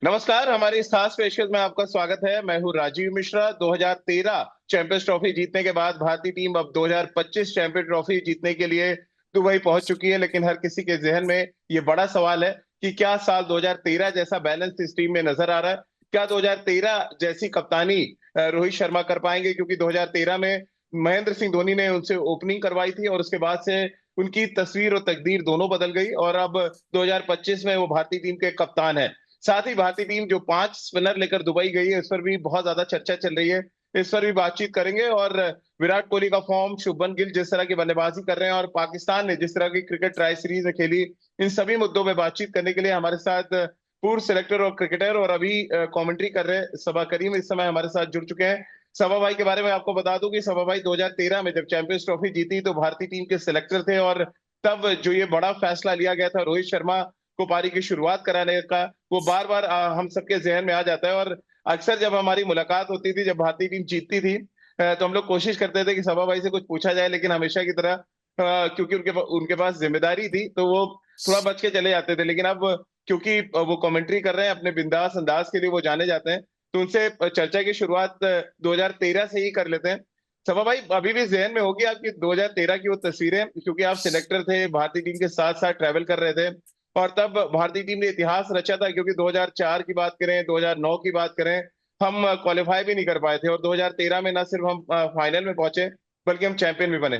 नमस्कार। हमारी इस खास पेशकश में आपका स्वागत है। मैं हूं राजीव मिश्रा। 2013 चैंपियंस ट्रॉफी जीतने के बाद भारतीय टीम अब 2025 चैंपियन ट्रॉफी जीतने के लिए दुबई पहुंच चुकी है। लेकिन हर किसी के जहन में ये बड़ा सवाल है कि क्या साल 2013 जैसा बैलेंस इस टीम में नजर आ रहा है? क्या 2013 जैसी कप्तानी रोहित शर्मा कर पाएंगे? क्योंकि 2013 में महेंद्र सिंह धोनी ने उनसे ओपनिंग करवाई थी और उसके बाद से उनकी तस्वीर और तकदीर दोनों बदल गई और अब 2025 में वो भारतीय टीम के कप्तान है। साथ ही भारतीय टीम जो 5 स्पिनर लेकर दुबई गई है, इस पर भी बहुत ज्यादा चर्चा चल रही है। इस पर भी बातचीत करेंगे। और विराट कोहली का फॉर्म, शुभमन गिल जिस तरह की बल्लेबाजी कर रहे हैं और पाकिस्तान ने जिस तरह की क्रिकेट ट्राई सीरीज खेली, इन सभी मुद्दों में बातचीत करने के लिए हमारे साथ पूर्व सिलेक्टर और क्रिकेटर और अभी कमेंट्री कर रहे सबा करीम इस समय हमारे साथ जुड़ चुके हैं। सबा भाई के बारे में आपको बता दूं कि सबा भाई 2013 में जब चैंपियंस ट्रॉफी जीती तो भारतीय टीम के सिलेक्टर थे और तब जो ये बड़ा फैसला लिया गया था रोहित शर्मा को पारी की शुरुआत कराने का, वो बार बार हम सबके जहन में आ जाता है। और अक्सर जब हमारी मुलाकात होती थी, जब भारतीय टीम जीतती थी, तो हम लोग कोशिश करते थे कि सभा भाई से कुछ पूछा जाए, लेकिन हमेशा की तरह क्योंकि उनके पास जिम्मेदारी थी तो वो थोड़ा बच के चले जाते थे। लेकिन अब क्योंकि वो कमेंट्री कर रहे हैं, अपने बिंदास अंदाज के लिए वो जाने जाते हैं, तो उनसे चर्चा की शुरुआत 2013 से ही कर लेते हैं। सभा भाई, अभी भी जहन में होगी आपकी 2013 की वो तस्वीरें, क्योंकि आप सिलेक्टर थे, भारतीय टीम के साथ साथ ट्रैवल कर रहे थे और तब भारतीय टीम ने इतिहास रचा था। क्योंकि 2004 की बात करें, 2009 की बात करें, हम क्वालिफाई भी नहीं कर पाए थे और 2013 में ना सिर्फ हम फाइनल में पहुंचे बल्कि हम चैंपियन भी बने।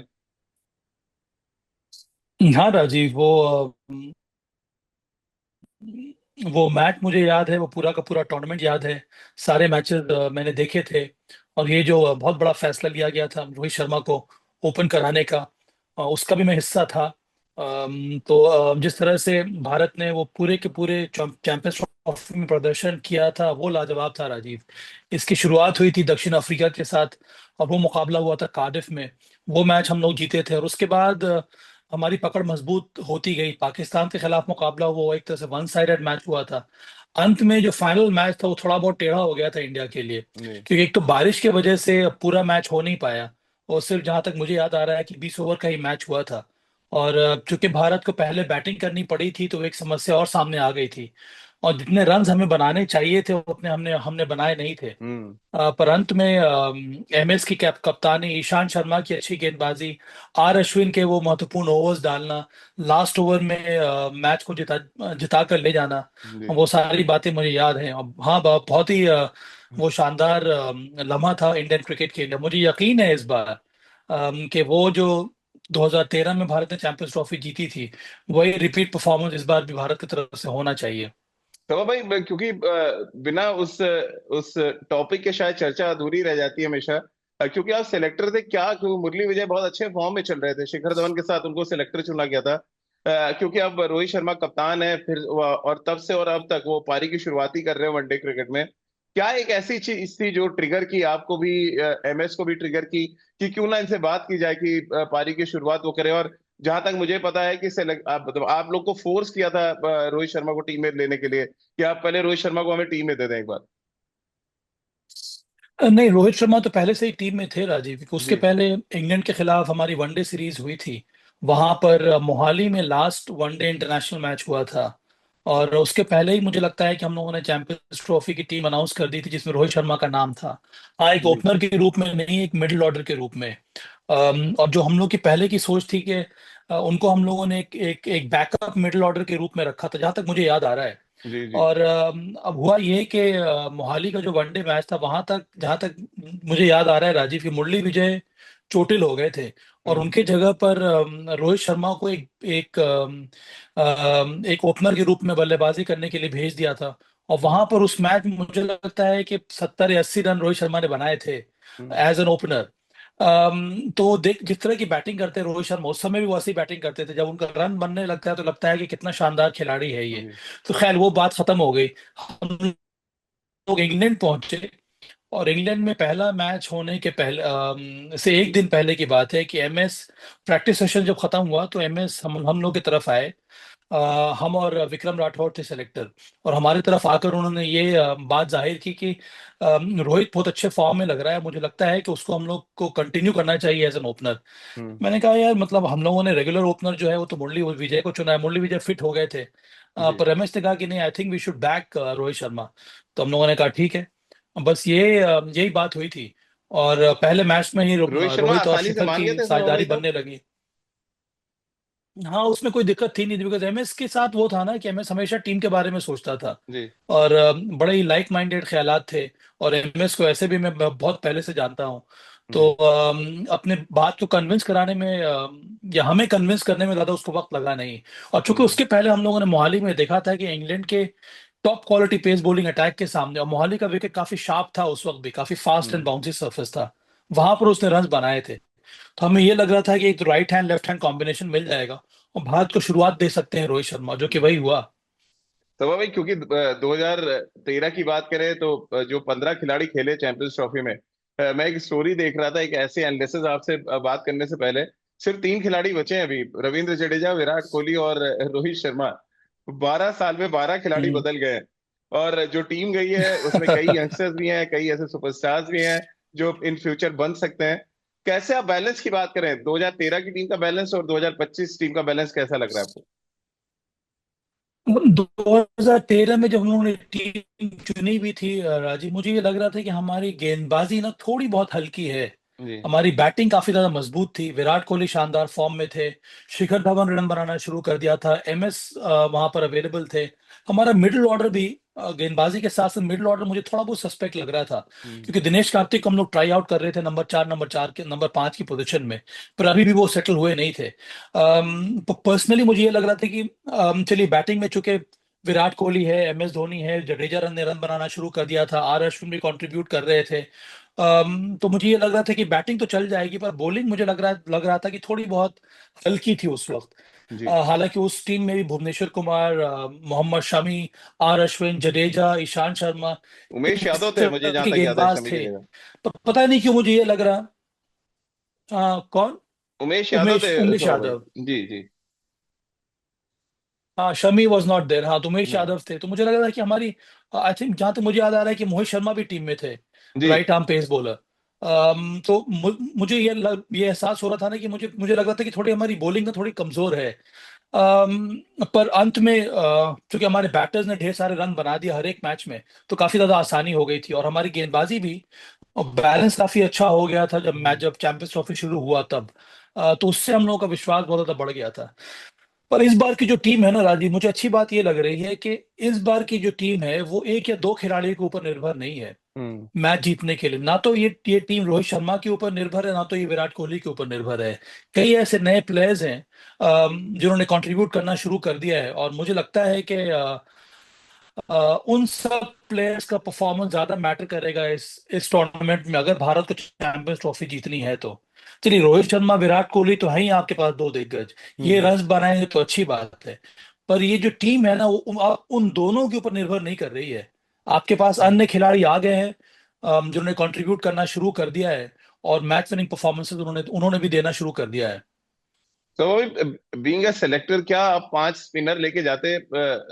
हाँ राजीव, वो मैच मुझे याद है। वो पूरा का पूरा टूर्नामेंट याद है। सारे मैचेस मैंने देखे थे। और ये जो बहुत बड़ा फैसला लिया गया था रोहित शर्मा को ओपन कराने का, उसका भी मैं हिस्सा था। तो जिस तरह से भारत ने वो पूरे के पूरे चैंपियंस ट्रॉफी में प्रदर्शन किया था वो लाजवाब था राजीव। इसकी शुरुआत हुई थी दक्षिण अफ्रीका के साथ और वो मुकाबला हुआ था कार्डिफ में। वो मैच हम लोग जीते थे और उसके बाद हमारी पकड़ मजबूत होती गई। पाकिस्तान के खिलाफ मुकाबला हुआ, वो एक तरह से वन साइडेड मैच हुआ था। अंत में जो फाइनल मैच था वो थोड़ा बहुत टेढ़ा हो गया था इंडिया के लिए, जी। क्योंकि एक तो बारिश की वजह से पूरा मैच हो नहीं पाया। और सिर्फ जहां तक मुझे याद आ रहा है कि 20 ओवर का ही मैच हुआ था। और चूंकि भारत को पहले बैटिंग करनी पड़ी थी तो एक समस्या और सामने आ गई थी। और जितने रन हमें बनाने चाहिए थे उतने हमने हमने बनाए नहीं थे। हम्म। पर अंत में एमएस की कप्तानी, ईशांत शर्मा की अच्छी गेंदबाजी, आर अश्विन के वो महत्वपूर्ण ओवर्स डालना, लास्ट ओवर में मैच को जिता कर ले जाना, जी। वो सारी बातें मुझे याद हैं। अब हाँ, बहुत ही वो शानदार लम्हा था इंडियन क्रिकेट के लिए। मुझे यकीन है इस बार कि वो जो 2013 में भारत ने चैंपियंस ट्रॉफी जीती थी, वही रिपीट परफॉर्मेंस इस बार भी भारत की तरफ से होना चाहिए। तो भाई क्योंकि बिना उस टॉपिक के शायद चर्चा अधूरी रह जाती है हमेशा। क्योंकि आप सिलेक्टर थे क्या? क्योंकि मुरली विजय बहुत अच्छे फॉर्म में चल रहे थे, शिखर धवन के साथ उनको सिलेक्टर चुना गया था। क्योंकि अब रोहित शर्मा कप्तान है, फिर और तब से और अब तक वो पारी की शुरुआत ही कर रहे हैं वनडे क्रिकेट में। क्या एक ऐसी चीज थी जो ट्रिगर की आपको भी, एमएस को भी ट्रिगर की, कि क्यों ना इनसे बात की जाए कि पारी की शुरुआत वो करे? और जहां तक मुझे पता है कि मतलब आप लोग को फोर्स किया था रोहित शर्मा को टीम में लेने के लिए कि आप पहले रोहित शर्मा को हमें टीम में दे दें एक बार। नहीं, रोहित शर्मा तो पहले से ही टीम में थे राजीव, क्योंकि उसके जी। पहले इंग्लैंड के खिलाफ हमारी वनडे सीरीज हुई थी। वहां पर मोहाली में लास्ट वनडे इंटरनेशनल मैच हुआ था। और उसके पहले ही मुझे लगता है कि हम लोगों ने चैंपियंस ट्रॉफी की टीम अनाउंस कर दी थी जिसमें रोहित शर्मा का नाम था। हाँ, एक जी। ओपनर के रूप में नहीं, एक मिडिल ऑर्डर के रूप में। और जो हम लोग की पहले की सोच थी कि उनको हम लोगों ने एक बैकअप मिडिल ऑर्डर के रूप में रखा था, जहां तक मुझे याद आ रहा है। जी। जी। और अब हुआ ये कि मोहाली का जो वनडे मैच था, वहां तक जहां तक मुझे याद आ रहा है राजीव, की मुरली विजय चोटिल हो गए थे। और हम्म। उनके जगह पर रोहित शर्मा को एक ओपनर के रूप में बल्लेबाजी करने के लिए भेज दिया था। और हम्म। वहां पर उस मैच में मुझे लगता है कि 70 या 80 रन रोहित शर्मा ने बनाए थे हम्म। As an opener. तो देख, जिस तरह की बैटिंग करते हैं रोहित शर्मा, उस समय भी वो ऐसी बैटिंग करते थे। जब उनका रन बनने लगता है तो लगता है कि कितना शानदार खिलाड़ी है ये। जी। तो खैर वो बात खत्म हो गई। हम लोग इंग्लैंड पहुंचे और इंग्लैंड में पहला मैच होने के पहले से एक दिन पहले की बात है कि एमएस प्रैक्टिस सेशन जब खत्म हुआ तो एमएस हम लोग की तरफ आए। हम और विक्रम राठौर थे सेलेक्टर। और हमारी तरफ आकर उन्होंने ये बात जाहिर की कि रोहित बहुत अच्छे फॉर्म में लग रहा है, मुझे लगता है कि उसको हम लोग को कंटिन्यू करना चाहिए एज एन ओपनर। हम्म। मैंने कहा यार, मतलब हम लोगों ने रेगुलर ओपनर जो है वो तो मुरली विजय को चुना है, मुरली विजय फिट हो गए थे। जी। पर रमेश ने कहा कि नहीं, I think we should back Rohit Sharma. तो हम लोगों ने कहा ठीक है। बस ये यही बात हुई थी। और पहले मैच में ही रोहित शर्मा रोहित और आसानी से शिखर मान गए की थे सौरभ भाई साझेदारी तब? बनने लगी। हाँ, उसमें कोई दिक्कत थी नहीं, बिकॉज एमएस के साथ वो था ना कि एमएस हमेशा टीम के बारे में सोचता था। जी। और बड़े ही लाइक माइंडेड ख्यालात थे। और एमएस को ऐसे भी मैं बहुत पहले से जानता हूँ। तो हम्म। अपने बात को कन्विंस कराने में या हमें कन्विंस करने में ज्यादा उसको वक्त लगा नहीं। और चूंकि हम्म। उसके पहले हम लोगों ने मोहाली में देखा था कि इंग्लैंड के top quality pace bowling attack के सामने, और मोहाली का विकेट काफी शार्प था उस वक्त भी, काफी fast and hmm. Bouncy surface था, वहां पर उसने रन बनाए थे। तो हमें ये लग रहा था कि एक right hand left hand combination मिल जाएगा और भारत को शुरुआत दे सकते हैं रोहित शर्मा, जो कि वही हुआ। तो भाई क्योंकि 2013 की बात करें तो जो 15 खिलाड़ी खेले चैंपियंस ट्रॉफी में, मैं एक स्टोरी देख रहा था, एक ऐसे एनालिसिस आपसे बात करने से पहले। सिर्फ 3 खिलाड़ी बचे हैं अभी, रविंद्र जडेजा, विराट कोहली और रोहित शर्मा। 12 साल में 12 खिलाड़ी हम्म। बदल गए हैं। और जो टीम गई है उसमें कई यंगस्टर्स भी हैं, कई ऐसे सुपरस्टार्स भी हैं जो इन फ्यूचर बन सकते हैं। कैसे आप बैलेंस की बात करें, 2013 की टीम का बैलेंस और 2025 टीम का बैलेंस कैसा लग रहा है आपको? 2013 में जब हम लोगों ने टीम चुनी भी थी राजीव, मुझे ये लग रहा था कि हमारी गेंदबाजी ना थोड़ी बहुत हल्की है। जी। हमारी बैटिंग काफी ज्यादा मजबूत थी, विराट कोहली शानदार फॉर्म में थे, शिखर धवन रन बनाना शुरू कर दिया था, एमएस वहां पर अवेलेबल थे। हमारा मिडिल ऑर्डर भी गेंदबाजी के साथ साथ मिडिल ऑर्डर मुझे थोड़ा बहुत सस्पेक्ट लग रहा था। हम्म। क्योंकि दिनेश कार्तिक को हम लोग ट्राई आउट कर रहे थे नंबर 4 के नंबर 5 की पोजीशन में, पर अभी भी वो सेटल हुए नहीं थे। पर्सनली मुझे ये लग रहा था कि चलिए, बैटिंग में चूंकि विराट कोहली है, एमएस धोनी है, जडेजा ने रन बनाना शुरू कर दिया था, आर अश्विन भी कंट्रीब्यूट कर रहे थे। तो मुझे ये लग रहा था कि बैटिंग तो चल जाएगी, पर बॉलिंग मुझे लग रहा था कि थोड़ी बहुत हल्की थी उस वक्त। जी। हालांकि उस टीम में भी भुवनेश्वर कुमार, मोहम्मद शमी, आर अश्विन, जडेजा, ईशांत शर्मा, उमेश इस यादव थे, मुझे तरह जहां के तक याद है, गेंदबाज शमी थे। जडेजा। पर पता नहीं क्यों मुझे ये लग रहा। कौन? उमेश यादव थे उमेश उमेश सौरभ भाई। यादव। जी जी। हाँ, शमी वॉज नॉट देयर। हाँ, तो उमेश हाँ। यादव थे, तो मुझे लग रहा है कि हमारी, आई थिंक जहां तक मुझे याद आ रहा है कि मोहित शर्मा भी टीम में थे, जी। Right arm pace bowler. तो मुझे ये एहसास हो रहा था ना कि मुझे मुझे लग रहा था कि थोड़ी हमारी बॉलिंग ना थोड़ी कमजोर है। पर अंत में चूंकि हमारे बैटर्स ने ढेर सारे रन बना दिए हर एक मैच में, तो काफी ज्यादा आसानी हो गई थी, और हमारी गेंदबाजी भी और बैलेंस काफी अच्छा हो गया था जब चैंपियंस ट्रॉफी शुरू हुआ तब। तो उससे हम लोगों का विश्वास बहुत ज्यादा बढ़ गया था। पर इस बार की जो टीम है ना राजीव, मुझे अच्छी बात ये लग रही है कि इस बार की जो टीम है वो एक या दो खिलाड़ियों के ऊपर निर्भर नहीं है हम्म। मैच जीतने के लिए। ना तो ये टीम रोहित शर्मा के ऊपर निर्भर है, ना तो ये विराट कोहली के ऊपर निर्भर है। कई ऐसे नए प्लेयर्स हैं जिन्होंने कंट्रीब्यूट करना शुरू कर दिया है, और मुझे लगता है कि उन सब प्लेयर्स का परफॉर्मेंस ज्यादा मैटर करेगा इस टूर्नामेंट में, अगर भारत को चैंपियंस ट्रॉफी जीतनी है तो। चलिए, रोहित शर्मा विराट कोहली तो है ही आपके पास दो दिग्गज, ये हम्म। रन्स बनाएंगे तो अच्छी बात है। पर ये जो टीम है ना, वो उन दोनों के ऊपर निर्भर नहीं कर रही है। आपके पास अन्य खिलाड़ी आ गए हैं जिन्होंने कंट्रीब्यूट करना शुरू कर दिया है, और मैच विनिंग परफॉर्मेंसेस उन्होंने उन्होंने भी देना शुरू कर दिया है। तो बीइंग अ सेलेक्टर, क्या आप 5 स्पिनर लेके जाते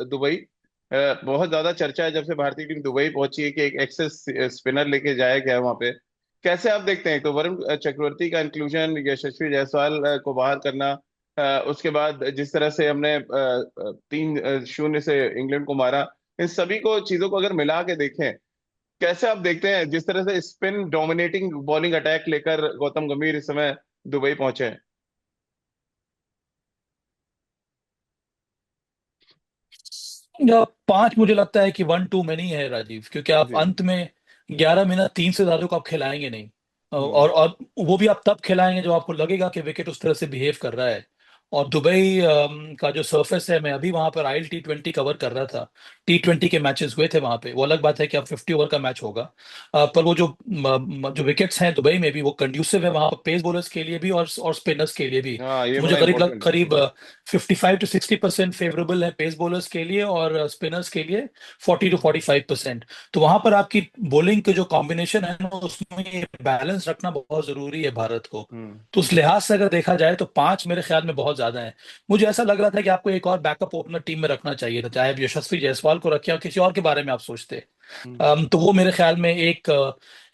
दुबई? बहुत ज्यादा चर्चा है जब से भारतीय टीम दुबई पहुंची है कि एक एक्सेस स्पिनर लेके जाया गया है वहां पे। कैसे आप देखते हैं? तो वरुण चक्रवर्ती का इंक्लूजन, यशस्वी जायसवाल को बाहर करना, उसके बाद जिस तरह से हमने 3-0 से इंग्लैंड को मारा, इन सभी को चीजों को अगर मिला के देखें, कैसे आप देखते हैं जिस तरह से स्पिन डोमिनेटिंग बॉलिंग अटैक लेकर गौतम गंभीर इस समय दुबई पहुंचे हैं? या पांच, मुझे लगता है कि वन टू मैनी है राजीव, क्योंकि आप जी। अंत में 11 मिनट 3 से ज्यादा को आप खिलाएंगे नहीं। हम्म। और वो भी आप तब खिलाएंगे जब आपको लगेगा कि विकेट उस तरह से बिहेव कर रहा है। और दुबई का जो सरफेस है, मैं अभी वहां पर आयल T20 कवर कर रहा था, T20 के मैचेस हुए थे वहां पे। वो अलग बात है कि अब 50 ओवर का मैच होगा। पर वो जो विकेट्स हैं दुबई में भी, वो कंड्यूसिव है वहां पर पेस बॉलर्स के लिए भी और स्पिनर्स के लिए भी। हाँ, ये तो मुझे बड़ा करीब इंपॉर्टेंट है। करीब 55 to 60% फेवरेबल है पेस बॉलर्स के लिए, और स्पिनर्स के लिए 40 to 45%। तो वहां पर आपकी बॉलिंग के जो कॉम्बिनेशन है ना, उसमें ये बैलेंस रखना बहुत जरूरी है भारत को। हम्म। तो उस लिहाज से अगर देखा जाए तो पांच मेरे ख्याल में बहुत बहुत ज्यादा हैं। मुझे ऐसा लग रहा था कि आपको एक और बैकअप ओपनर टीम में रखना चाहिए था, चाहे आप यशस्वी जायसवाल को रखें और किसी और के बारे में आप सोचते। हम्म। तो वो मेरे ख्याल में एक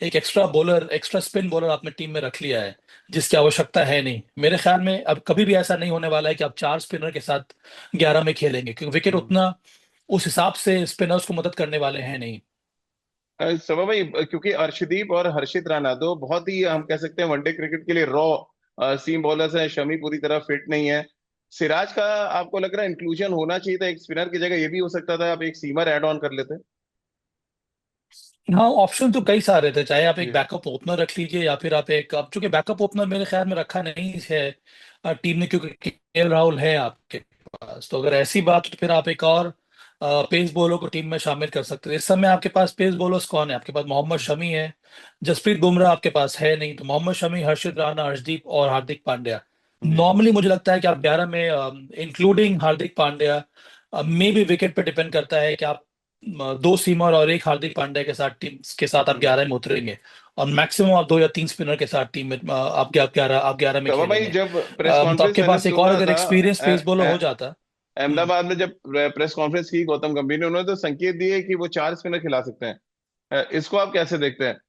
extra bowler, extra spin bowler आपने टीम में रख लिया है, जिसकी आवश्यकता है नहीं। मेरे ख्याल में अब कभी भी ऐसा नहीं होने वाला है कि आप 4 स्पिनर के साथ 11 में खेलेंगे, क्योंकि विकेट हम्म। उतना उस हिसाब से स्पिनर्स को मदद करने वाले हैं नहीं। सभा भाई, क्योंकि अर्शदीप और हर्षित राणा दो बहुत ही हम कह सकते हैं वनडे क्रिकेट के लिए रॉ सीम बॉलर्स हैं। शमी पूरी तरह फिट नहीं है। सिराज का आपको लग रहा है इंक्लूजन होना चाहिए था एक स्पिनर की जगह? ये भी हो सकता था आप एक सीमर ऐड ऑन कर लेते। हाँ, ऑप्शन तो कई सारे थे, चाहे आप एक जी। बैकअप ओपनर रख लीजिए या फिर आप एक, अब चूंकि बैकअप ओपनर मेरे ख्याल में रखा नहीं है टीम ने, क्योंकि केएल राहुल है आपके पास, तो अगर ऐसी बात तो फिर आप एक और पेस बॉलर को टीम में शामिल कर सकते थे। इस समय आपके पास पेस बॉलर्स कौन है? आपके पास मोहम्मद शमी है, जसप्रीत बुमराह आपके पास है नहीं, तो मोहम्मद शमी, हर्षित राणा, अर्शदीप और हार्दिक पांड्या। जी। नॉर्मली मुझे लगता है कि आप 11 में, इंक्लूडिंग हार्दिक पांड्या, मे भी विकेट पे डिपेंड करता है कि आप 2 सीमर और एक हार्दिक पांड्या के साथ टीम के साथ आप 11 में उतरेंगे, और मैक्सिमम आप 2 या 3 स्पिनर के साथ टीम में आप ग्यारह में सभा भाई, खेलेंगे। जब प्रेस तो कॉन्फ्रेंस आपके मैंने पास एक और सुना अगर था एक्सपीरियंस पेस बॉलर हो जाता। हम्म। अहमदाबाद में, जब प्रेस कॉन्फ्रेंस की गौतम गंभीर ने, उन्होंने तो संकेत दिए कि वो 4 स्पिनर खिला सकते हैं। इसको आप कैसे देखते हैं?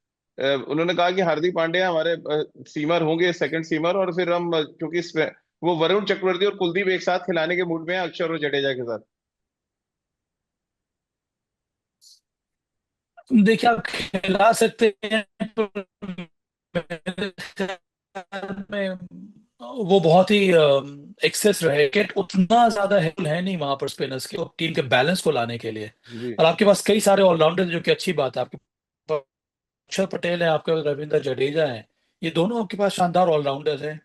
उन्होंने कहा कि हार्दिक पांड्या हमारे सीमर होंगे, सेकंड सीमर, और फिर हम क्योंकि वो वरुण चक्रवर्ती और कुलदीप एक साथ खिलाने के मूड में है, अक्षर और जडेजा के साथ। देखिए, आप खिला सकते हैं, पर मेरे ख्याल में वो बहुत ही एक्सेस रहे, विकेट उतना ज्यादा हेल्प है नहीं वहां पर स्पिनर्स के टीम के बैलेंस को लाने के लिए। जी। और आपके पास कई सारे ऑलराउंडर, जो कि अच्छी बात है। आपके पास अक्षर पटेल है, आपके पास रविंद्र जडेजा है, ये दोनों आपके पास शानदार ऑलराउंडर्स हैं।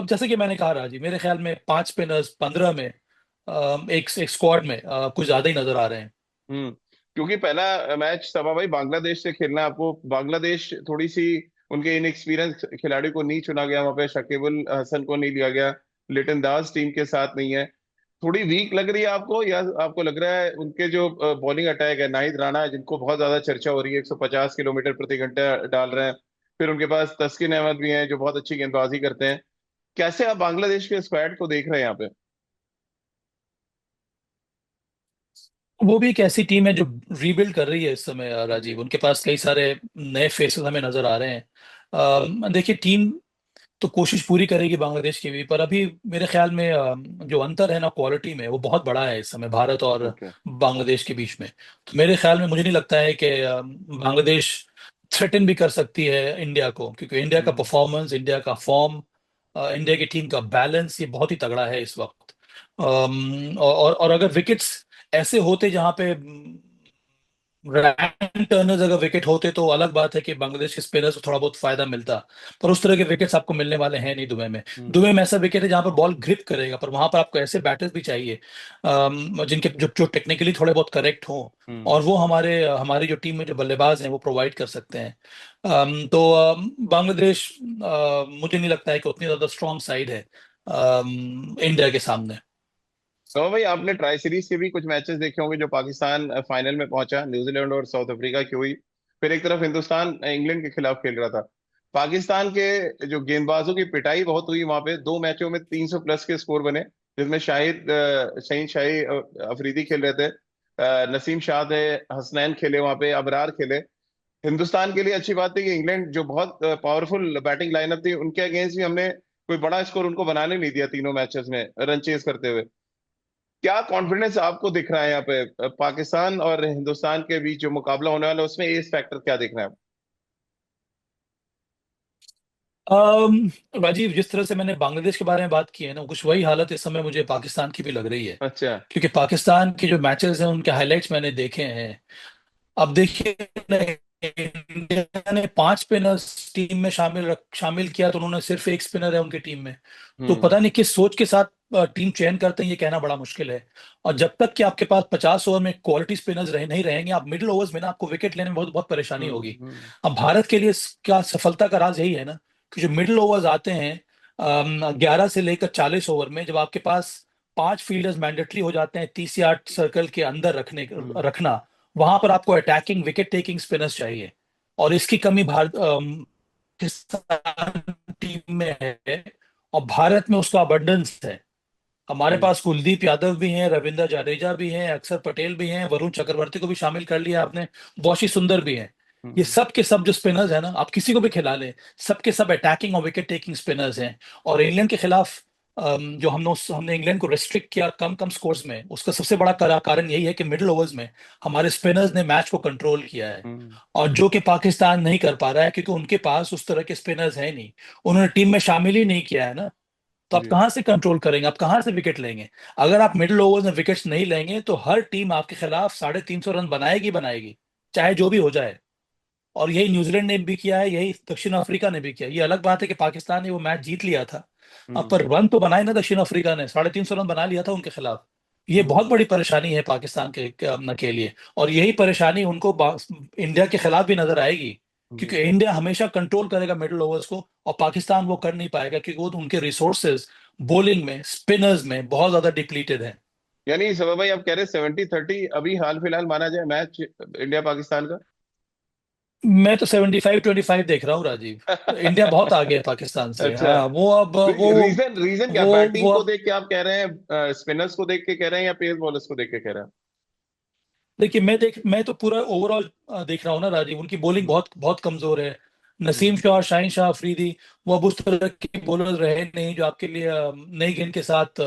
जैसे कि मैंने कहा राजी, मेरे ख्याल में 5 स्पिनर्स 15 में, एक स्क्वाड में कुछ ज्यादा ही नजर आ रहे हैं। हम्म। क्योंकि पहला मैच सभा भाई बांग्लादेश से खेलना है आपको। बांग्लादेश थोड़ी सी, उनके इनएक्सपीरियंस खिलाड़ी को नहीं चुना गया वहां पे, शकीबुल हसन को नहीं लिया गया, लिटन दास टीम के साथ नहीं है। थोड़ी वीक लग रही है आपको, या आपको लग रहा है उनके जो बॉलिंग अटैक है, नाहिद राणा जिनको बहुत ज्यादा चर्चा हो रही है, 150 किलोमीटर प्रति घंटा डाल रहे हैं, फिर उनके पास तस्किन अहमद भी हैं जो बहुत अच्छी गेंदबाजी करते हैं, कैसे आप बांग्लादेश के स्क्वाड को देख रहे हैं यहाँ पे? वो भी एक ऐसी टीम है जो रीबिल्ड कर रही है इस समय, जी। राजीव। उनके पास कई सारे नए फेसेस हमें नजर आ रहे हैं। देखिए, टीम तो कोशिश पूरी करेगी बांग्लादेश की भी, पर अभी मेरे ख्याल में जो अंतर है ना क्वालिटी में, वो बहुत बड़ा है इस समय भारत और ओके। बांग्लादेश के बीच में। तो मेरे ख्याल में मुझे नहीं लगता है कि बांग्लादेश थ्रेटन भी कर सकती है इंडिया को, क्योंकि इंडिया का हम्म। परफॉर्मेंस, इंडिया का फॉर्म, इंडिया की टीम का बैलेंस, ये बहुत ही तगड़ा है इस वक्त। और अगर विकेट्स ऐसे होते जहां पे रैन टर्नर्स अगर विकेट होते, तो अलग बात है कि बांग्लादेश के स्पिनर्स को थोड़ा बहुत फायदा मिलता। पर उस तरह के विकेट्स आपको मिलने वाले हैं नहीं दुबई में। हम्म। दुबई में ऐसा विकेट है जहां पर बॉल ग्रिप करेगा, पर वहां पर आपको ऐसे बैटर्स भी चाहिए जिनके जो टेक्निकली थोड़े बहुत करेक्ट हों, हम्म। और वो हमारे हमारी जो टीम में जो बल्लेबाज हैं वो प्रोवाइड कर सकते हैं। बांग्लादेश, मुझे नहीं लगता है कि उतनी ज्यादा स्ट्रांग साइड है इंडिया के सामने। तो भाई, आपने ट्राई सीरीज के भी कुछ मैचेस देखे होंगे जो पाकिस्तान फाइनल में पहुंचा, न्यूजीलैंड और साउथ अफ्रीका की हुई। फिर एक तरफ हिंदुस्तान इंग्लैंड के खिलाफ खेल रहा था। पाकिस्तान के जो गेंदबाजों की पिटाई बहुत हुई वहां पे। 2 मैचों में 300 प्लस के स्कोर बने, जिसमें शहीन शाही अफरीदी खेल रहे थे, नसीम शाह थे, हसनैन खेले वहां पे, अबरार खेले। हिंदुस्तान के लिए अच्छी बात थी कि इंग्लैंड जो बहुत पावरफुल बैटिंग लाइनअप थी, उनके अगेंस्ट भी हमने कोई बड़ा स्कोर उनको बनाने नहीं दिया तीनों मैचेस में रन चेज करते हुए। क्या कॉन्फिडेंस आपको दिख रहा है यहाँ पे पाकिस्तान और हिंदुस्तान के बीच जो मुकाबला होने वाला है उसमें एस फैक्टर क्या दिख रहा है? राजीव, जिस तरह से मैंने बांग्लादेश के बारे में बात की है ना, कुछ वही हालत इस समय मुझे पाकिस्तान की भी लग रही है। अच्छा। क्योंकि पाकिस्तान के जो मैचेस हैं उनके हाइलाइट्स मैंने देखे हैं। अब देखिए ना, इंडिया ने 5 स्पिनर्स टीम में शामिल किया, तो उन्होंने सिर्फ एक स्पिनर है उनकी टीम में। तो हम्म। पता नहीं किस सोच के साथ टीम चयन करते हैं, ये कहना बड़ा मुश्किल है। और जब तक कि आपके पास 50 ओवर में क्वालिटी स्पिनर्स नहीं रहेंगे, आप मिडिल ओवर्स में ना आपको विकेट लेने में बहुत बहुत परेशानी हम्म। होगी। हम्म। अब भारत के लिए क्या सफलता का राज यही है ना, कि जो मिडिल ओवर्स आते हैं 11 से लेकर 40 ओवर में, जब आपके पास 5 फील्डर्स मैंडेटरी हो जाते हैं 30 यार्ड सर्कल के अंदर हम्म। रखना, वहां पर आपको अटैकिंग विकेट टेकिंग स्पिनर्स चाहिए। और इसकी कमी भारत पाकिस्तान टीम में है। और भारत में उसका अबंडेंस है। हमारे हम्म पास कुलदीप यादव भी हैं, रविंद्र जडेजा भी हैं, अक्षर पटेल भी हैं, वरुण चक्रवर्ती को भी शामिल कर लिया आपने, वॉशी सुंदर भी हैं। ये हम्म। सब के सब जो स्पिनर्स हैं ना, आप किसी को भी खिला लें, सबके सब अटैकिंग और विकेट टेकिंग स्पिनर्स हैं। और इंग्लैंड के खिलाफ जो हमने इंग्लैंड को रेस्ट्रिक्ट किया कम कम स्कोर्स में, उसका सबसे बड़ा कारण यही है कि मिडिल ओवर्स में हमारे स्पिनर्स ने मैच को कंट्रोल किया है। हम्म। और जो कि पाकिस्तान नहीं कर पा रहा है, क्योंकि उनके पास उस तरह के स्पिनर्स हैं नहीं, उन्होंने टीम में शामिल ही नहीं किया है ना। तो आप जी। कहाँ से कंट्रोल करेंगे, आप कहाँ से विकेट लेंगे? अगर आप मिडिल ओवर्स में विकेट्स नहीं लेंगे तो हर टीम आपके खिलाफ 350 रन बनाएगी बनाएगी, चाहे जो भी हो जाए। और यही न्यूजीलैंड ने भी किया है, यही दक्षिण अफ्रीका ने भी किया। ये अलग बात है कि पाकिस्तान ने वो मैच जीत लिया था, अब हम्म पर रन तो बनाए ना दक्षिण अफ्रीका ने, 350 रन बना लिया था उनके खिलाफ। ये बहुत हम्म बड़ी परेशानी है पाकिस्तान के लिए। और यही परेशानी उनको इंडिया के खिलाफ भी नजर आएगी, हम्म। क्योंकि इंडिया हमेशा कंट्रोल करेगा मिडिल ओवर्स को, और पाकिस्तान वो कर नहीं पाएगा, क्योंकि वो उनके रिसोर्सेज बॉलिंग में, स्पिनर्स में बहुत ज्यादा डिप्लीटेड है। यानी सभा भाई आप कह रहे 70-30 अभी हाल फिलहाल माना जाए मैच इंडिया पाकिस्तान का? मैं तो 75-25 देख रहा हूँ राजीव। इंडिया बहुत आगे है पाकिस्तान से। अच्छा। हाँ, वो अब रीजन रीजन क्या, वो बैटिंग को अब देख के आप कह रहे हैं, स्पिनर्स को देख के कह रहे हैं, या पेस बॉलर्स को देख के कह रहे हैं? देखिए, मैं तो पूरा ओवरऑल देख रहा हूँ ना राजीव, उनकी बॉलिंग हम्म बहुत बहुत कमजोर है। नसीम हम्म शाह और शाहीन शाह अफरीदी, वो अब उस तरह के बॉलर रहे नहीं जो आपके लिए नई गेंद के साथ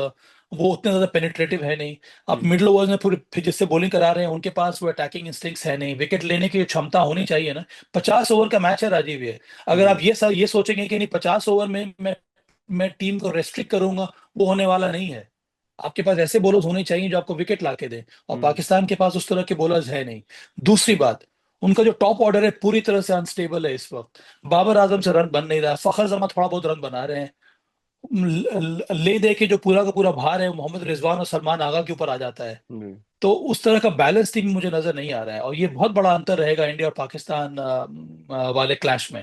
वो उतने ज्यादा पेनिट्रेटिव है नहीं। आप हम्म मिडिल ओवर्स में पूरे फिर जिससे बॉलिंग करा रहे हैं, उनके पास वो अटैकिंग इंस्टिंक्ट्स है नहीं, विकेट लेने की जो क्षमता होनी चाहिए ना। 50 ओवर का मैच है राजीव ये। अगर आप हम्म ये सोचेंगे कि नहीं 50 ओवर में मैं टीम को रेस्ट्रिक्ट करूंगा, वो होने वाला नहीं है। आपके पास ऐसे बॉलर्स होने चाहिए जो आपको विकेट ला के दें, और हम्म पाकिस्तान के पास उस तरह के बॉलर्स है नहीं। दूसरी बात, उनका जो टॉप ऑर्डर है पूरी तरह से अनस्टेबल है इस वक्त। बाबर आजम से रन बन नहीं रहा, फखर जमान थोड़ा बहुत रन बना रहे हैं। ले दे के जो पूरा का पूरा भार है वो मोहम्मद रिजवान और सलमान आगा के ऊपर आ जाता है। हम्म। तो उस तरह का बैलेंस टीम मुझे नजर नहीं आ रहा है, और ये बहुत बड़ा अंतर रहेगा इंडिया और पाकिस्तान वाले क्लैश में।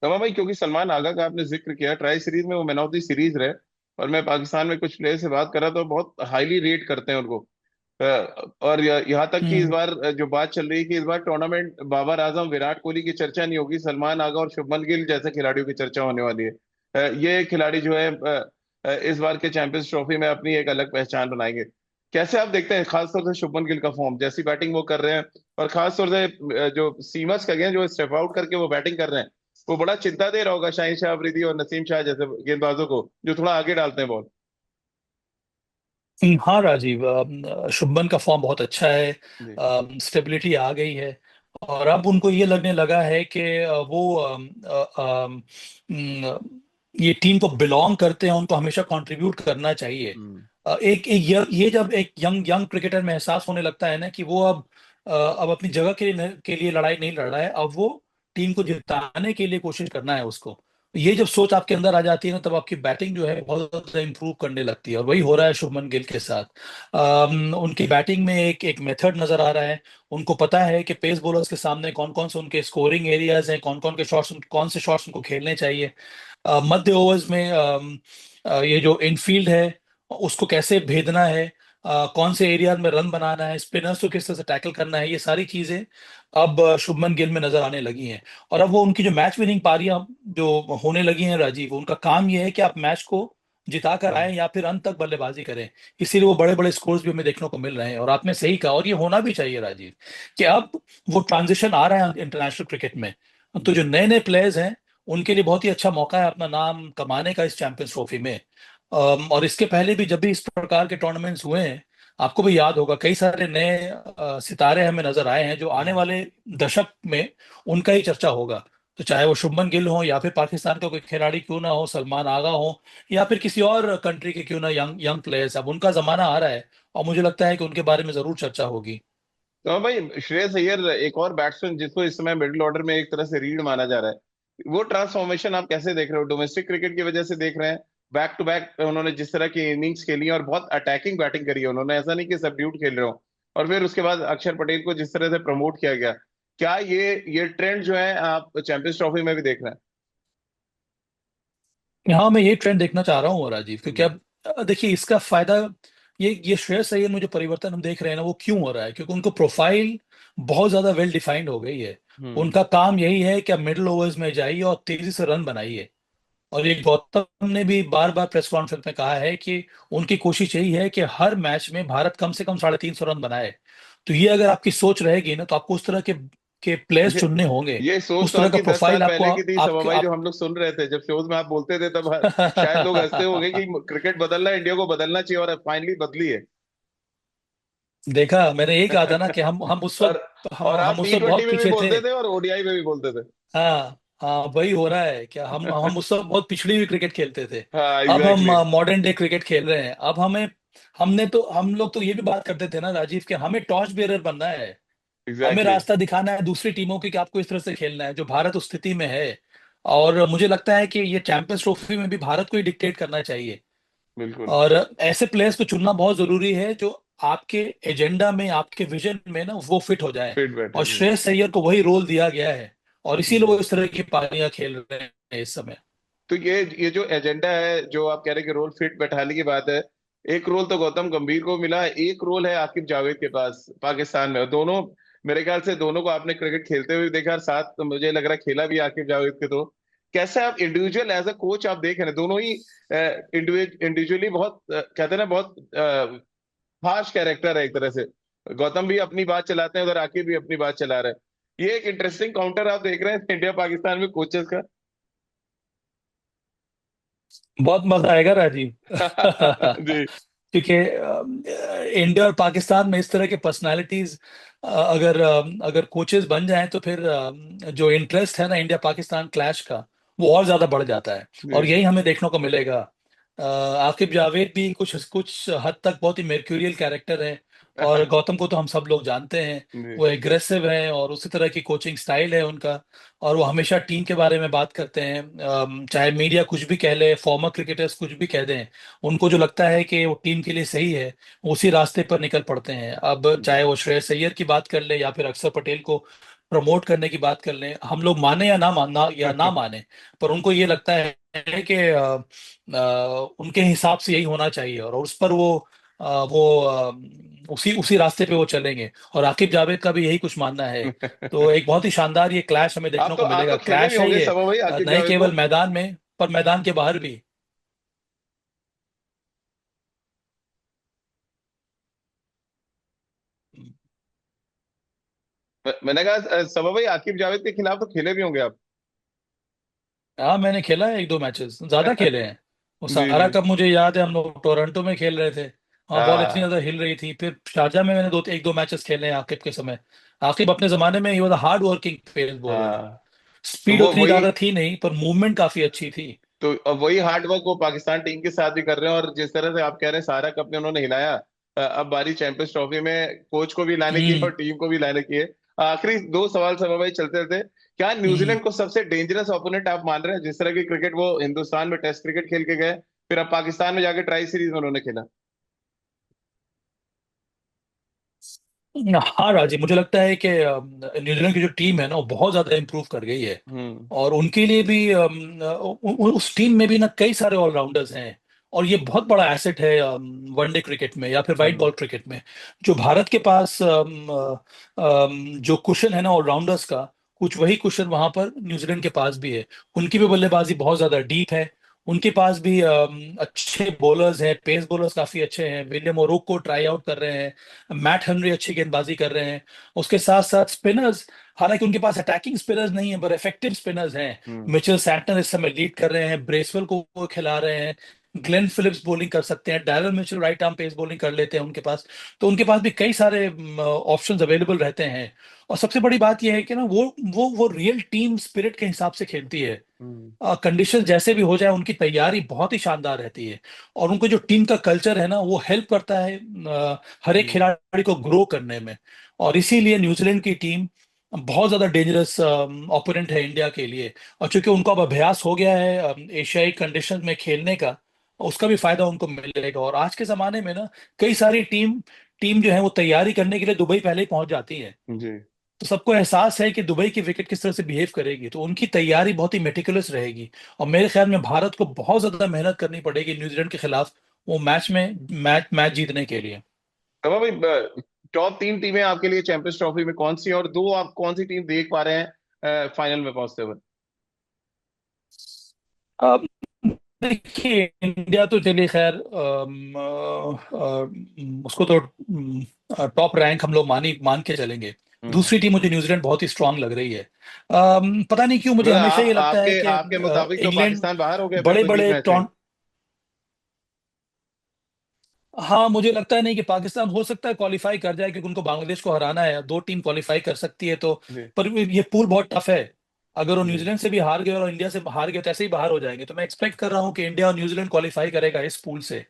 तमाम भाई, क्योंकि सलमान आगा का आपने जिक्र किया, ट्राई सीरीज में वो मैन ऑफ द सीरीज रहे, और मैं पाकिस्तान में कुछ प्लेयर से बात कर रहा था, बहुत हाईली रेट करते हैं उनको। और यहाँ तक कि इस हम्म बार जो बात चल रही है कि इस बार टूर्नामेंट बाबर आजम विराट कोहली की चर्चा नहीं होगी, सलमान आगा और शुभमन गिल जैसे खिलाड़ियों की चर्चा होने वाली है। ये खिलाड़ी जो है इस बार के चैंपियंस ट्रॉफी में अपनी एक अलग पहचान बनाएंगे। कैसे आप देखते हैं खासतौर से शुभमन गिल का फॉर्म, जैसी बैटिंग वो कर रहे हैं, और खासतौर से जो सीमर्स का गेंद जो स्टेप आउट करके वो बैटिंग कर रहे हैं, वो बड़ा चिंता दे रहा होगा शाहिन शाह अफरीदी और नसीम शाह जैसे गेंदबाजों को जो थोड़ा आगे डालते हैं बॉल। हाँ राजीव, शुभमन का फॉर्म बहुत अच्छा है, जी। स्टेबिलिटी आ गई है। और अब उनको ये लगने लगा है कि ये टीम को बिलोंग करते हैं, उनको हमेशा कंट्रीब्यूट करना चाहिए। हम्म ये जब एक यंग यंग क्रिकेटर में एहसास होने लगता है ना कि वो अब अपनी जगह के लिए लड़ाई नहीं लड़ रहा है, अब वो टीम को जिताने के लिए कोशिश करना है उसको। ये जब सोच आपके अंदर आ जाती है ना, तब आपकी बैटिंग जो है बहुत ज्यादा इंप्रूव करने लगती है, और वही हो रहा है शुभमन गिल के साथ। उनकी बैटिंग में एक एक मेथड नजर आ रहा है। उनको पता है कि पेस बॉलर्स के सामने कौन कौन से उनके स्कोरिंग एरियाज हैं, कौन से शॉट्स उनको खेलने चाहिए। मध्य ओवर्स में ये जो इनफील्ड है उसको कैसे भेदना है, कौन से एरिया में रन बनाना है, स्पिनर्स को किस तरह से टैकल करना है, ये सारी चीजें अब शुभमन गिल में नजर आने लगी हैं। और अब वो उनकी जो मैच विनिंग पारियां जो होने लगी हैं राजीव, उनका काम ये है कि आप मैच को जिता कर आए या फिर अंत तक बल्लेबाजी करें। इसीलिए वो बड़े बड़े स्कोर्स भी हमें देखने को मिल रहे हैं, और आपने सही कहा, और ये होना भी चाहिए राजीव, कि अब वो ट्रांजिशन आ रहा है इंटरनेशनल क्रिकेट में। तो जो नए नए प्लेयर्स हैं उनके लिए बहुत ही अच्छा मौका है अपना नाम कमाने का इस चैंपियंस ट्रॉफी में। और इसके पहले भी जब भी इस प्रकार के टूर्नामेंट्स हुए हैं, आपको भी याद होगा कई सारे नए सितारे हमें नजर आए हैं जो आने हम्म। वाले दशक में उनका ही चर्चा होगा। तो चाहे वो शुभमन गिल हो, या फिर पाकिस्तान का कोई खिलाड़ी क्यों ना हो, सलमान आगा हो, या फिर किसी और कंट्री के क्यों ना यंग यंग प्लेयर्स, अब उनका जमाना आ रहा है, और मुझे लगता है कि उनके बारे में जरूर चर्चा होगी। तो हाँ भाई, श्रेयस अय्यर एक और बैट्समैन जिसको इस समय मिडिल ऑर्डर में एक तरह से रीढ़ माना जा रहा है, वो ट्रांसफॉर्मेशन आप कैसे देख रहे हो? डोमेस्टिक क्रिकेट की वजह से देख रहे हैं, बैक टू बैक उन्होंने जिस तरह की इनिंग्स खेली और बहुत अटैकिंग बैटिंग करी है उन्होंने, ऐसा नहीं कि सबड्यूट खेल रहे हो, और फिर उसके बाद अक्षर पटेल को जिस तरह से प्रमोट किया गया, क्या ये ट्रेंड जो है आप चैंपियंस ट्रॉफी में भी देख रहे हाँ, मैं ये ट्रेंड देखना चाह रहा हूँ राजीव, क्योंकि हैं? अब देखिए इसका फायदा, ये श्रेयस अय्यर में जो परिवर्तन हम देख रहे हैं ना, वो क्यों हो रहा है? क्योंकि उनको प्रोफाइल बहुत ज्यादा वेल डिफाइंड हो गई है। हम्म उनका काम यही है कि आप मिडिल ओवर्स में जाइए और तेजी से रन बनाइए। और ये गौतम ने भी बार बार प्रेस कॉन्फ्रेंस में कहा है कि उनकी कोशिश यही है कि हर मैच में भारत कम से कम 350 रन बनाए। तो ये अगर आपकी सोच रहेगी ना, तो आपको उस तरह के प्लेयर्स ये चुनने होंगे। ये सोच उस तो तरह का आपकी 10 साल प्रोफाइल आपको पहले की थी सभा आपके भाई, जो आप हम लोग सुन रहे थे जब शोज में आप बोलते थे तब। शायद लोग हंसते होंगे कि क्रिकेट बदलना है, इंडिया को बदलना चाहिए, और फाइनली बदली है। देखा, मैंने यही कहा था ना कि हम उस और वक्त और आप हम उस टी वक्त ट्वेंटी बहुत में भी पीछे थे। बोलते थे और ओडीआई में भी बोलते थे। हाँ हाँ, वही हो रहा है क्या, हम उस वक्त बहुत पिछड़ी हुई क्रिकेट खेलते थे। हाँ अब हम एग्जैक्टली। मॉडर्न डे क्रिकेट खेल रहे हैं। अब हम लोग तो ये भी बात करते थे ना राजीव, कि हमें टॉर्च बेयरर बनना है। हमें एग्जैक्टली। रास्ता दिखाना है दूसरी टीमों की कि आपको इस तरह से खेलना है, जो भारत उस स्थिति में है। और मुझे लगता है कि ये चैंपियंस ट्रॉफी में भी भारत को ही डिक्टेट करना चाहिए। बिल्कुल। और ऐसे प्लेयर्स को चुनना बहुत जरूरी है जो आपके एजेंडा में, आपके विजन में ना वो फिट हो जाए। फिट बैठे और जी। श्रेयस अय्यर को वही रोल दिया गया है, और इसीलिए वो जी। इस तरह की पारियां खेल रहे हैं इस समय। तो ये जो एजेंडा है, जो आप कह रहे हैं कि रोल फिट बैठाने की बात है, एक रोल तो गौतम गंभीर को मिला, एक रोल है आकिब जावेद के पास पाकिस्तान में। और दोनों, मेरे ख्याल से दोनों को आपने क्रिकेट खेलते हुए देखा, और साथ तो मुझे लग रहा है खेला भी आकिब जावेद के। तो कैसे आप इंडिविजुअल एज अ कोच आप देख रहे हैं दोनों ही इंडिविजुअली बहुत कहते हैं ना, बहुत हार्श कैरेक्टर है एक तरह से। गौतम भी अपनी बात चलाते हैं, उधर आकिब भी अपनी बात चला रहे हैं। ये एक इंटरेस्टिंग काउंटर आप देख रहे हैं इंडिया पाकिस्तान में कोचेस बहुत मजा आएगा राजीव। का। जी। क्योंकि इंडिया और पाकिस्तान में इस तरह के पर्सनालिटीज अगर कोचेस बन जाएं, तो फिर जो इंटरेस्ट है ना इंडिया पाकिस्तान क्लैश का, वो और ज्यादा बढ़ जाता है। जी। और यही हमें देखने को मिलेगा। आकिब जावेद भी कुछ कुछ हद तक बहुत ही मेर्क्यूरियल कैरेक्टर है। और गौतम को तो हम सब लोग जानते हैं। जी। वो एग्रेसिव है और उसी तरह की कोचिंग स्टाइल है उनका। और वो हमेशा टीम के बारे में बात करते हैं। चाहे मीडिया कुछ भी कह ले, फॉर्मर क्रिकेटर्स कुछ भी कह दें, उनको जो लगता है कि वो टीम के लिए सही है, उसी रास्ते पर निकल पड़ते हैं। अब चाहे वो श्रेयस अय्यर की बात कर ले या फिर अक्षर पटेल को प्रमोट करने की बात कर लें, हम लोग माने या ना माने, पर उनको ये लगता है कि उनके हिसाब से यही होना चाहिए, और उस पर वो उसी उसी रास्ते पे वो चलेंगे। और आकिब जावेद का भी यही कुछ मानना है। तो एक बहुत ही शानदार ये क्लैश हमें देखने को आप मिलेगा। तो खेले भी क्लैश है होंगे ये, सभा भाई आकिब नहीं जावेद को। केवल मैदान में, पर मैदान के बाहर भी। मैंने कहा सभा भाई आकिब जावेद के खिलाफ तो खेले भी होंगे आप। हाँ, मैंने खेला है एक दो मैचेस, ज्यादा खेले हैं। वो जी सारा जी। कप मुझे याद है, हम लोग टोरंटो में खेल रहे थे। वहाँ बॉल इतनी हाँ ज्यादा हिल रही थी। फिर शारजा में मैंने एक दो मैचेस खेले हैं आकिब के समय। आकिब अपने जमाने में ही was hard working pace bowler. हाँ। तो स्पीड वो उतनी वही, ज्यादा थी नहीं, पर मूवमेंट काफी अच्छी थी। तो अब वही हार्ड वर्क वो पाकिस्तान टीम के साथ भी कर रहे हैं। और जिस तरह से आप कह रहे हैं सारा कप ने उन्होंने हिलाया, अब बारी चैंपियंस ट्रॉफी में कोच को भी लाने की है हम्म। और टीम को भी लाने की है। आखिरी दो सवाल सभा भाई चलते थे। क्या हम्म। न्यूजीलैंड को सबसे डेंजरस ओपोनेंट आप मान रहे हैं, जिस तरह की क्रिकेट वो हिंदुस्तान में टेस्ट क्रिकेट खेल के गए, फिर अब पाकिस्तान में जाके ट्राई सीरीज में उन्होंने खेला। हाँ राजीव, मुझे लगता है कि न्यूजीलैंड की जो टीम है ना, वो बहुत ज्यादा इम्प्रूव कर गई है। हम्म। और उनके लिए भी उस टीम में भी ना कई सारे ऑलराउंडर्स हैं। और ये बहुत बड़ा एसेट है वनडे क्रिकेट में या फिर वाइट हम्म। बॉल क्रिकेट में। जो भारत के पास जो कुशन है ना ऑलराउंडर्स का, कुछ वही कुशन वहां पर न्यूजीलैंड के पास भी है। उनकी भी बल्लेबाजी बहुत ज्यादा डीप है। उनके पास भी अच्छे बॉलर्स हैं, पेस बॉलर्स काफी अच्छे हैं। विलियम ओरोक को ट्राई आउट कर रहे हैं, मैट हेनरी अच्छी गेंदबाजी कर रहे हैं। उसके साथ साथ स्पिनर्स, हालांकि उनके पास अटैकिंग स्पिनर्स नहीं है, पर इफेक्टिव स्पिनर्स हैं। हम्म। मिचेल सैंटनर इस समय लीड कर रहे हैं, ब्रेसवेल को वो खिला रहे हैं। ग्लेन फिलिप्स बॉलिंग कर सकते हैं, Daryl Mitchell right arm pace bowling कर लेते हैं उनके पास। तो उनके पास भी कई सारे ऑप्शंस अवेलेबल रहते हैं। और सबसे बड़ी बात यह है कि ना वो रियल टीम स्पिरिट के हिसाब से खेलती है। हम्म। कंडीशन जैसे भी हो जाए, उनकी तैयारी बहुत ही शानदार रहती है। और उनको जो टीम का कल्चर है ना, वो हेल्प करता है हर एक हम्म। खिलाड़ी को ग्रो करने में। और इसीलिए न्यूजीलैंड की टीम बहुत ज्यादा डेंजरस ओपोनेंट है इंडिया के लिए। और चूंकि उनको अब अभ्यास हो गया है एशियाई कंडीशन में खेलने का, उसका भी फायदा उनको मिलेगा। और आज के जमाने में ना कई सारी टीम टीम जो है वो तैयारी करने के लिए दुबई पहले ही पहुंच जाती है। जी। तो सबको एहसास है कि दुबई की विकेट किस तरह से बिहेव करेगी, तो उनकी तैयारी बहुत ही मेटिकुलस रहेगी। और मेरे ख्याल में भारत को बहुत ज्यादा मेहनत करनी पड़ेगी न्यूजीलैंड के खिलाफ वो मैच में मैच जीतने के लिए। तो भाई टॉप तीन टीमें आपके लिए चैंपियंस ट्रॉफी में कौन सी है, और दो आप कौन सी टीम देख पा रहे हैं फाइनल में पहुंचते हुए। देखिए इंडिया तो चलिए खैर उसको तो टॉप रैंक हम लोग मान के चलेंगे। हम्म। दूसरी टीम मुझे न्यूजीलैंड बहुत ही स्ट्रांग लग रही है। पता नहीं क्यों मुझे मतलब हमेशा ये आप लगता है आपके कि आपके मुताबिक तो इंग्लैंड पाकिस्तान बाहर हो गया फिर बड़े तो जीत बड़े मैच से। टॉन हाँ मुझे लगता है नहीं कि पाकिस्तान हो सकता है क्वालिफाई कर जाए, क्योंकि उनको बांग्लादेश को हराना है, दो टीम क्वालिफाई कर सकती है तो। जी। पर ये पूल बहुत टफ है। अगर वो जी। न्यूजीलैंड से भी हार गए और इंडिया से हार गए तो ऐसे ही बाहर हो जाएंगे, तो मैं एक्सपेक्ट कर रहा हूँ कि इंडिया और न्यूजीलैंड क्वालिफाई करेगा इस पूल से।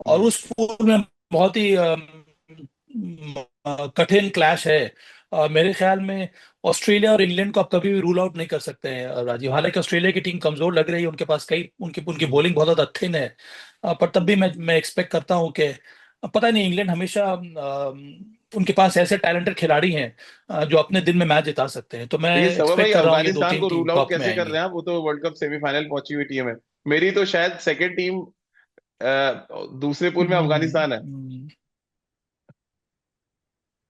और हम्म। उस पूल में बहुत ही कठिन क्लैश है। मेरे ख्याल में ऑस्ट्रेलिया और इंग्लैंड को आप कभी भी रूल आउट नहीं कर सकते हैं राजीव। हालांकि ऑस्ट्रेलिया की टीम कमजोर लग रही है, उनके पास कई उनकी उनकी हम्म। बॉलिंग बहुत ज्यादा थिन है। पर तब भी मैं एक्सपेक्ट करता हूं कि पता नहीं, इंग्लैंड हमेशा उनके पास ऐसे टैलेंटेड खिलाड़ी हैं जो अपने दिन में मैच जिता सकते हैं, तो मैं देखिए सवा भाई, एक्सपेक्ट कर रहा हूँ ये दो अफगानिस्तान तीन को टीम रूल आउट टॉप में कैसे कर आएंगी। रहे हैं आप? वो तो वर्ल्ड कप सेमीफाइनल पहुंची हुई टीम है। मेरी तो शायद सेकंड टीम दूसरे पूल में अफगानिस्तान है। हम्म।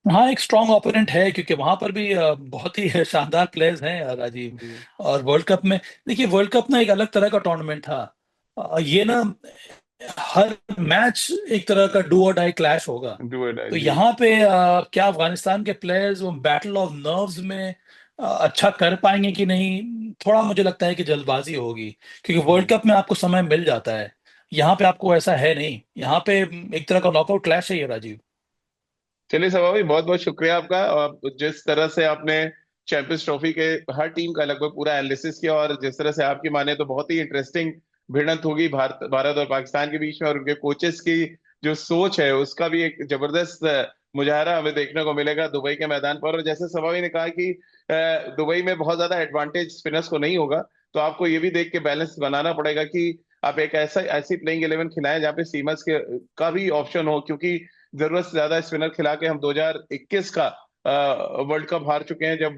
हाँ एक स्ट्रांग ओपोनेंट है, क्योंकि वहां पर भी बहुत ही शानदार प्लेयर्स हैं राजीव। जी। और वर्ल्ड कप में देखिए, वर्ल्ड कप ना एक अलग तरह का टूर्नामेंट था। ये ना हर मैच एक तरह का डू और डाई क्लैश होगा। डू और डाई तो जी। यहाँ पे क्या अफगानिस्तान के प्लेयर्स वो बैटल ऑफ नर्व्स में अच्छा कर पाएंगे कि नहीं, थोड़ा मुझे लगता है कि जल्दबाजी होगी, क्योंकि वर्ल्ड हम्म। कप में आपको समय मिल जाता है। यहाँ पे आपको ऐसा है नहीं, यहाँ पे एक तरह का नॉकआउट क्लैश है ये राजीव। चलिए सवा भाई, बहुत बहुत शुक्रिया आपका। और जिस तरह से आपने चैंपियंस ट्रॉफी के हर टीम का लगभग पूरा एनालिसिस किया, और जिस तरह से आपकी माने तो बहुत ही इंटरेस्टिंग भिड़ंत होगी भारत भारत और पाकिस्तान के बीच में, और उनके कोचेस की जो सोच है उसका भी एक जबरदस्त मुजाहरा हमें देखने को मिलेगा दुबई के मैदान पर। और जैसे सवा भाई ने कहा कि दुबई में बहुत ज्यादा एडवांटेज स्पिनर्स को नहीं होगा, तो आपको ये भी देख के बैलेंस बनाना पड़ेगा कि आप एक ऐसी प्लेइंग 11 खिलाएं जहाँ पे सीमर्स के का भी ऑप्शन हो, क्योंकि जरूरत से ज्यादा स्पिनर खिला के हम 2021 का वर्ल्ड कप हार चुके हैं, जब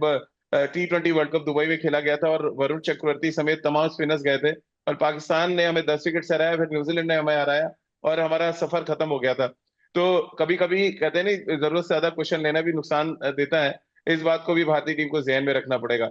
T20 वर्ल्ड कप दुबई में खेला गया था और वरुण चक्रवर्ती समेत तमाम स्पिनर्स गए थे, और पाकिस्तान ने हमें 10 विकेट से हराया, फिर न्यूजीलैंड ने हमें हराया, और हमारा सफर खत्म हो गया था। तो कभी कभी कहते हैं नहीं, जरूरत से ज्यादा क्वेश्चन लेना भी नुकसान देता है। इस बात को भी भारतीय टीम को ध्यान में रखना पड़ेगा।